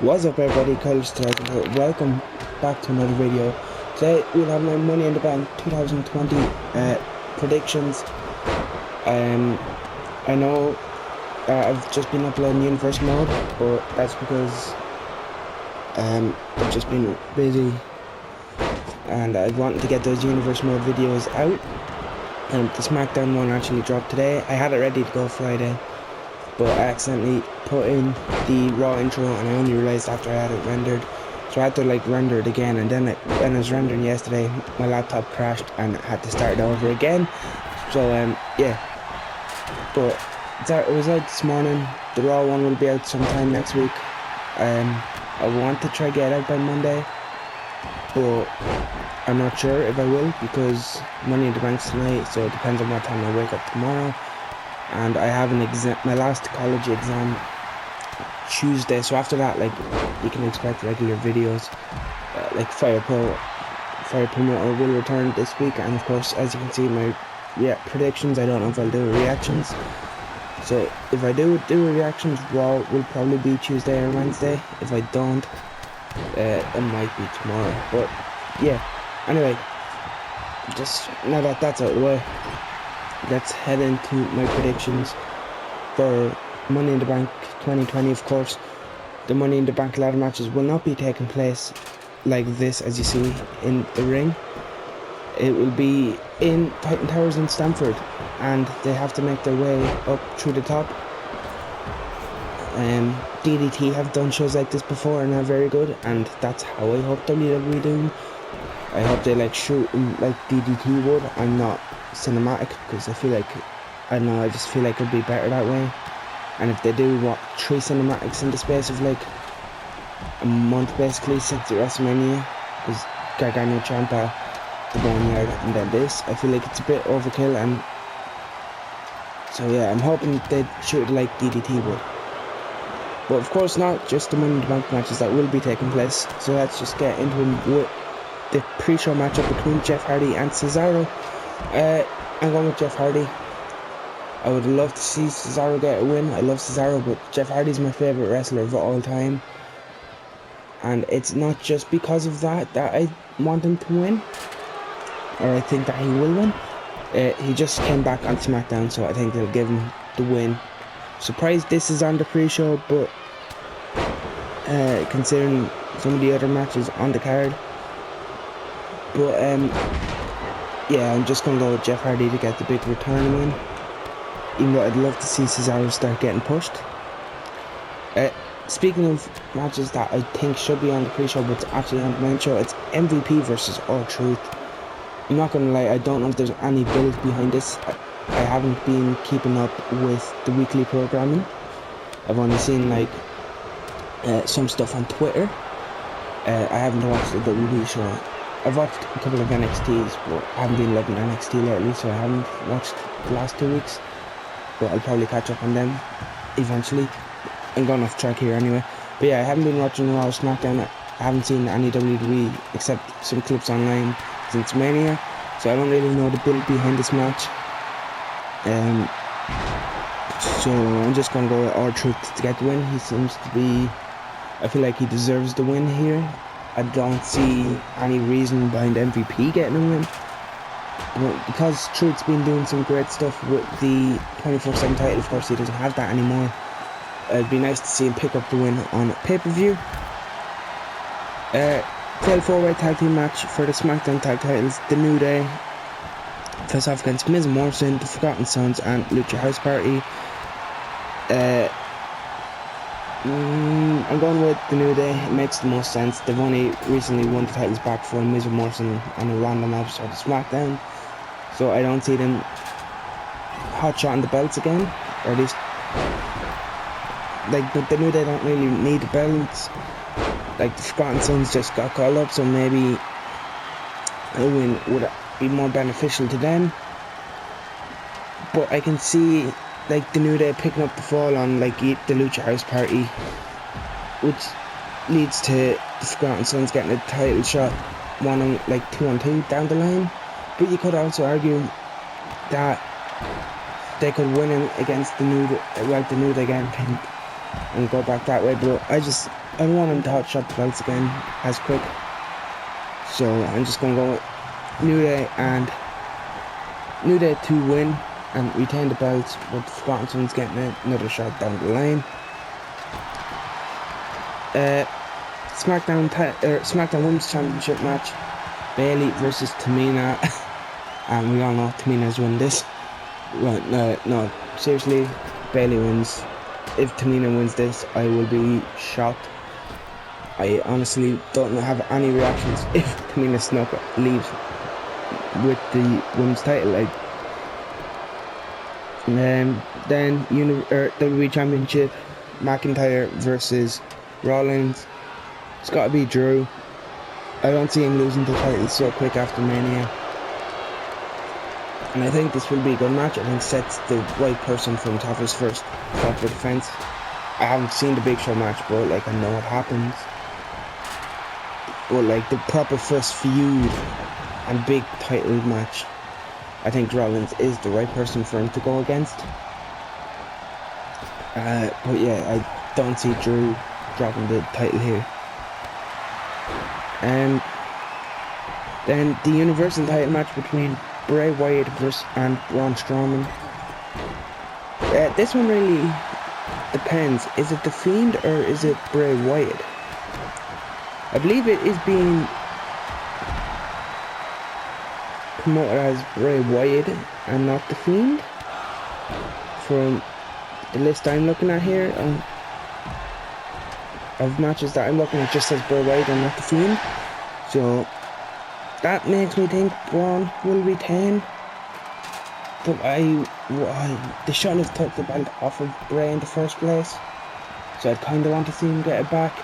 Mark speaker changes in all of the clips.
Speaker 1: What's up everybody, College Titan here. Welcome back to another video. Today we'll have my Money in the Bank 2020 predictions. I know I've just been uploading Universe Mode, but that's because I've just been busy and I wanted to get those Universe Mode videos out. The SmackDown one actually dropped today. I had it ready to go Friday, but I accidentally put in the Raw intro and I only realised after I had it rendered. So I had to render it again, and then when I was rendering yesterday, my laptop crashed and I had to start it over again. So yeah, but it was out this morning. The Raw one will be out sometime next week. I want to try to get it out by Monday, but I'm not sure if I will because Money in the Bank's tonight, so it depends on what time I wake up tomorrow. And I have an exam, my last college exam, Tuesday. So after that, you can expect regular videos. Fire Promoter will return this week, and of course, as you can see, my predictions. I don't know if I'll do reactions. So if I do reactions, Raw will probably be Tuesday or Wednesday. If I don't, it might be tomorrow. But yeah, anyway, just now that that's out of the way, let's head into my predictions for Money in the Bank 2020. Of course, the Money in the Bank ladder matches will not be taking place like this as you see in the ring. It will be in Titan Towers in Stamford, and they have to make their way up through the top. DDT have done shows like this before and are very good, and that's how I hope WWE do. I hope they shoot like DDT would and not cinematic, because I just feel like it would be better that way. And if they do 3 cinematics in the space of a month basically since the WrestleMania, because Gargano, Ciampa, the Boneyard, and then this, I feel like it's a bit overkill. And so yeah, I'm hoping they shoot it like DDT would, but of course not just the Money in the Bank matches that will be taking place. So let's just get into them with the pre-show matchup between Jeff Hardy and Cesaro. I'm going with Jeff Hardy. I would love to see Cesaro get a win. I love Cesaro, but Jeff Hardy's my favourite wrestler of all time. And it's not just because of that I want him to win, or I think that he will win. He just came back on SmackDown, so I think they'll give him the win. Surprised this is on the pre-show, but considering some of the other matches on the card. But yeah, I'm just going to go with Jeff Hardy to get the big return win, even though I'd love to see Cesaro start getting pushed. Speaking of matches that I think should be on the pre-show but it's actually on the main show, it's MVP versus R-Truth. I'm not going to lie, I don't know if there's any build behind this. I haven't been keeping up with the weekly programming. I've only seen some stuff on Twitter. I haven't watched the WWE show. I've watched a couple of NXTs, but I haven't been loving NXT lately, so I haven't watched the last 2 weeks. But I'll probably catch up on them eventually. I'm going off track here anyway. But yeah, I haven't been watching Raw or SmackDown. I haven't seen any WWE except some clips online since Mania, so I don't really know the build behind this match. So I'm just going to go with R-Truth to get the win. He seems to be... I feel like he deserves the win here. I don't see any reason behind MVP getting a win. But because Truth's been doing some great stuff with the 24/7 title, of course he doesn't have that anymore. It'd be nice to see him pick up the win on pay-per-view. Fatal 4-way tag team match for the SmackDown tag titles. The New Day face off against Miz and Morrison, the Forgotten Sons, and Lucha House Party. I'm going with the New Day. It makes the most sense. They've only recently won the titles back from Miz and Morrison on a random episode of SmackDown, so I don't see them hot-shotting the belts again, or at least but the New Day don't really need the belts. The Forgotten Sons just got called up, so maybe a win would be more beneficial to them. But I can see the New Day picking up the fall on the Lucha House Party, which leads to the Forgotten Sons getting a title shot 2-on-2 down the line. But you could also argue that they could win him against the New Day again. and go back that way, but I don't want him to hotshot the belts again as quick. So I'm just going to go with New Day to win and retain the belts, but the Forgotten Sons getting another shot down the line. SmackDown Women's Championship match, Bayley versus Tamina, and we all know Tamina's won this. Right, no, seriously, Bayley wins. If Tamina wins this, I will be shocked. I honestly don't have any reactions if Tamina Snuka leaves with the women's title. Then WWE Championship, McIntyre versus Rollins. It's got to be Drew. I don't see him losing the title so quick after Mania. And I think this will be a good match. I think sets the right person for him to have his first proper defense. I haven't seen the Big Show match, but like I know what happens. But like the proper first feud and big title match, I think Rollins is the right person for him to go against. But yeah, I don't see Drew dropping the title here. Then the Universal title match between Bray Wyatt and Braun Strowman. This one really depends. Is it The Fiend or is it Bray Wyatt? I believe it is being promoted as Bray Wyatt and not The Fiend. From the list I'm looking at here of matches that I'm looking at, just says Bray Wyatt and not The Fiend. So that makes me think Braun will retain. But they shouldn't have took the belt off of Bray in the first place. So I'd kind of want to see him get it back.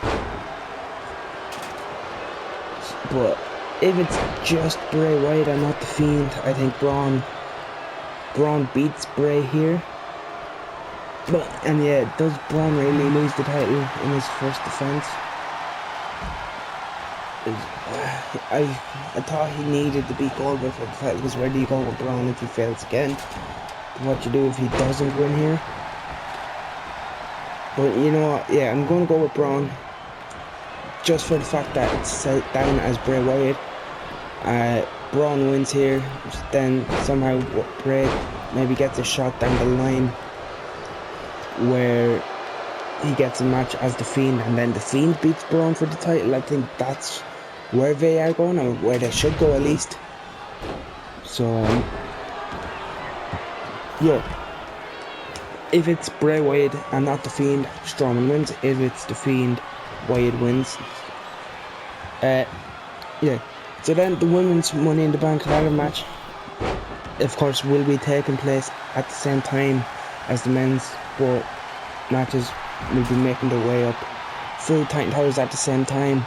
Speaker 1: But if it's just Bray Wyatt and not The Fiend, I think Braun beats Bray here. And yeah, does Braun really lose the title in his first defense? I thought he needed to beat Goldberg for the title, because where do you go with Braun if he fails again? What you do if he doesn't win here? But you know what, yeah, I'm going to go with Braun, just for the fact that it's set down as Bray Wyatt. Braun wins here, then somehow Bray maybe gets a shot down the line where he gets a match as The Fiend, and then The Fiend beats Braun for the title. I think that's where they are going, or where they should go at least. So yeah, if it's Bray Wyatt and not The Fiend, Strowman wins. If it's The Fiend, Wyatt wins. Yeah, so then the women's Money in the Bank ladder match, of course, will be taking place at the same time as the men's, but matches will be making their way up through Titan Towers at the same time,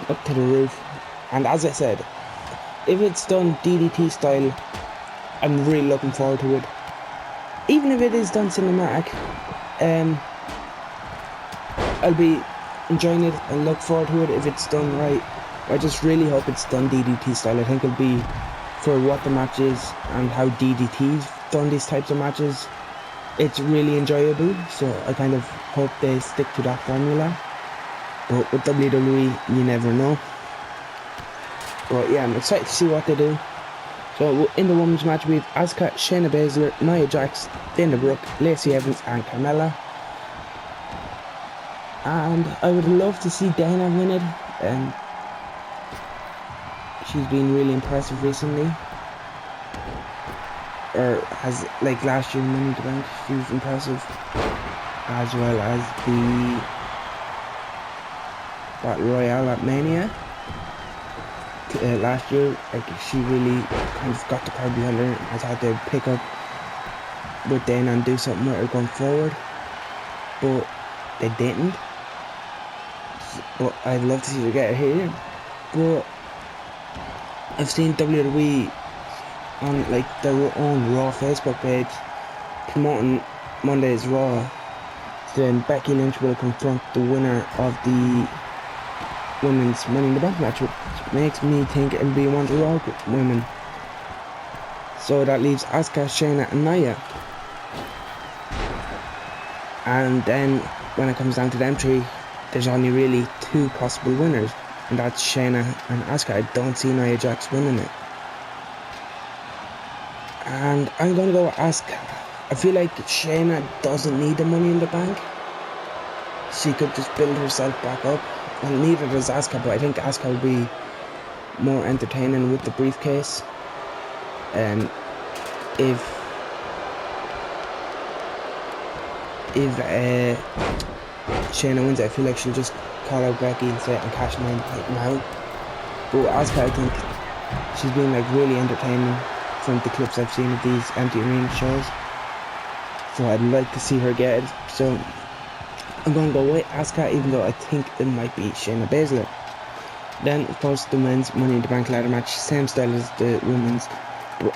Speaker 1: up to the roof. And as I said, if it's done DDT style, I'm really looking forward to it. Even if it is done cinematic, I'll be enjoying it and look forward to it if it's done right. I just really hope it's done DDT style. I think it'll be, for what the match is and how DDT's done these types of matches, it's really enjoyable. So I kind of hope they stick to that formula. But with WWE, you never know. But yeah, I'm excited to see what they do. So in the women's match, we have Asuka, Shayna Baszler, Nia Jax, Dana Brooke, Lacey Evans and Carmella. And I would love to see Dana win it. She's been really impressive recently. Or has, like last year in Money in the Bank, she was impressive. As well as the Battle Royale at Mania. Last year, like, she really kind of got the crowd behind her and has had to pick up with Dana and do something with her going forward. But they didn't. But I'd love to see her get it here. But I've seen WWE on like their own Raw Facebook page promoting Monday's Raw. Then Becky Lynch will confront the winner of the women's Money in the Bank match, which makes me think it'll be one of the Raw women. So that leaves Asuka, Shayna and Nia. And then when it comes down to them three, there's only really two possible winners, and that's Shayna and Asuka. I don't see Nia Jax winning it. And I'm going to go with Asuka. I feel like Shayna doesn't need the Money in the Bank. She could just build herself back up. Well, neither does Asuka, but I think Asuka will be more entertaining with the briefcase. If Shayna wins it, I feel like she'll just call out Becky and say I'm cashing in right now. But Asuka, I think she's been like really entertaining from the clips I've seen of these empty arena shows. So I'd like to see her get it. So I'm going to go with Asuka, even though I think it might be Shayna Baszler. Then, of course, the men's Money in the Bank ladder match, same style as the women's.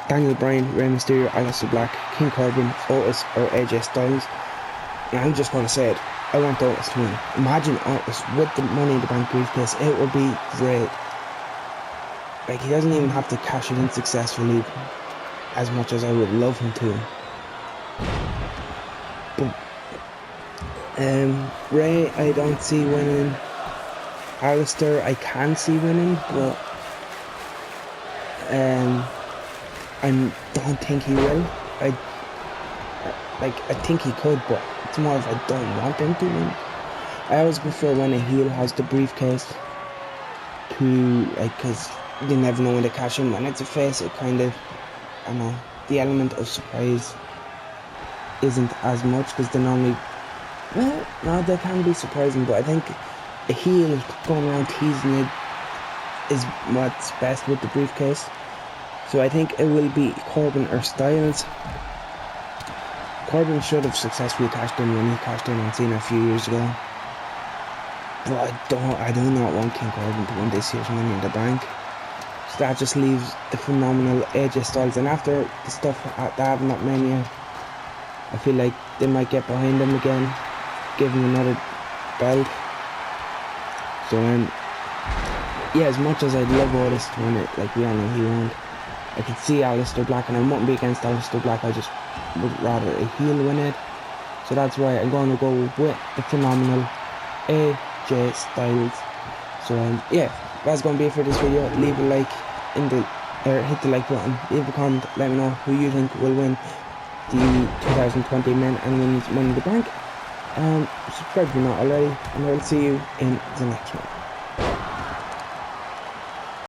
Speaker 1: Daniel Bryan, Rey Mysterio, Aleister Black, King Corbin, Otis, or AJ Styles. And I'm just going to say it, I want Otis to win. Imagine Otis with the Money in the Bank briefcase, it would be great. Like, he doesn't even have to cash it in successfully, as much as I would love him to. But Rey, I don't see winning. Aleister, I can see winning, but I don't think he will. I think he could, but it's more if I don't want him to win. I always prefer when a heel has the briefcase to, like, because you never know when to cash in. When it's a face, it kind of, I don't know, the element of surprise isn't as much, because they normally, well, no, they can be surprising, but I think a heel going around teasing it is what's best with the briefcase. So I think it will be Corbin or Styles. Corbin should have successfully cashed in when he cashed in on Cena a few years ago. But I do not want King Corbin to win this year's Money in the Bank. So that just leaves the phenomenal AJ Styles. And after the stuff that happened at Mania, I feel like they might get behind him again, give him another belt. So yeah, as much as I'd love Otis to win it, like we all know he won't, I could see Aleister Black, and I wouldn't be against Aleister Black, I just would rather a heel win it. So that's why I'm going to go with the phenomenal AJ Styles. So yeah, that's going to be it for this video. Leave a like hit the like button, leave a comment, let me know who you think will win the 2020 men and women's Money in the Bank. Subscribe if you're not already, and I'll see you in the next one.